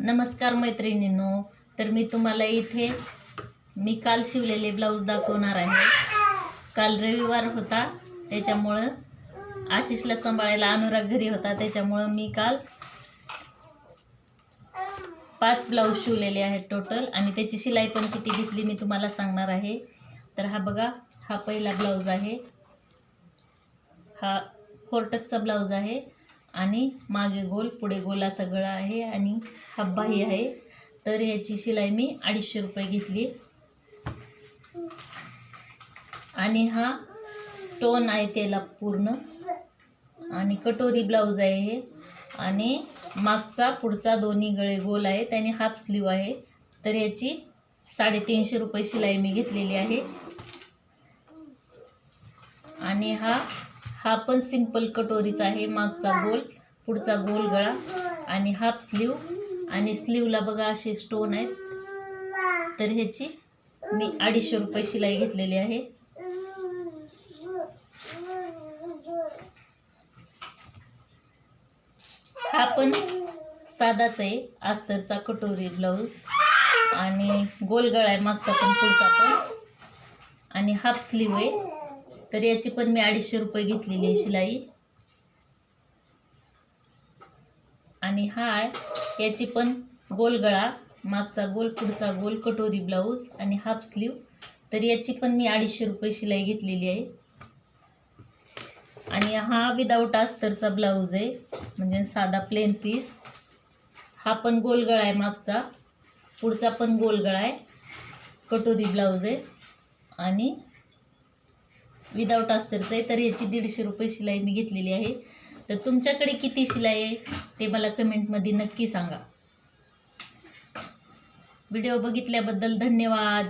नमस्कार मैत्रिणींनो, तर मी तुम्हाला इथे काल शिवलेले ब्लाऊज दाखवणार आहे। काल रविवार होता, त्याच्यामुळं आशिषला सांभाळायला अनुराग घरी होता, त्याच्यामुळं मी काल 5 ब्लाऊज शिवलेले आहेत टोटल। आणि त्याची शिलाई पण किती घेतली मी तुम्हाला सांगणार आहे। तर हा बघा, हा पहिला ब्लाऊज आहे, हा 4 टक्सचा ब्लाऊज आहे आणि मागे गोल पुढे गोल असं गळा आहे आणि हा बाही आहे। तर ह्याची शिलाई मी 250 रुपये घेतली। आणि हा स्टोन आहे त्याला पूर्ण, आणि कटोरी ब्लाऊज आहे हे, आणि मागचा पुढचा दोन्ही गळे गोल आहे, त्याने हाफ स्लीव आहे। तर याची 350 रुपये शिलाई मी घेतलेली आहे। आणि हा पण सिंपल कटोरीचा आहे, मागचा गोल पुढचा गोल गळा आणि हाफ स्लीव, आणि स्लीवला बघा असे स्टोन आहेत। तर ह्याची मी 250 रुपये शिलाई घेतलेली आहे। हा पण साधाच आहे, अस्तरचा कटोरी ब्लाऊज, आणि गोल गळा आहे मागचा पण पुढचा पण, आणि हाफ स्लीव आहे। तर याची पण मी 250 रुपये घेतलेली आहे शिलाई। आणि याची पण गोल गळा, मागचा गोल पुढचा गोल कटोरी ब्लाऊज आणि हाफ स्लीव। तर याची पण मी 250 रुपये शिलाई घेतलेली आहे। आणि हा विदाऊट अस्तरचा ब्लाऊज आहे, म्हणजे साधा प्लेन पीस। हा पण गोल गळा आहे, मागचा पुढचा पण गोल गळा आहे, कटोरी ब्लाऊज आहे आणि विदाऊट अस्तरचं आहे। तर याची 150 रुपये शिलाई मी घेतलेली आहे। तर तुमच्याकडे किती शिलाई आहे ते मला कमेंटमध्ये नक्की सांगा। व्हिडिओ बघितल्याबद्दल धन्यवाद।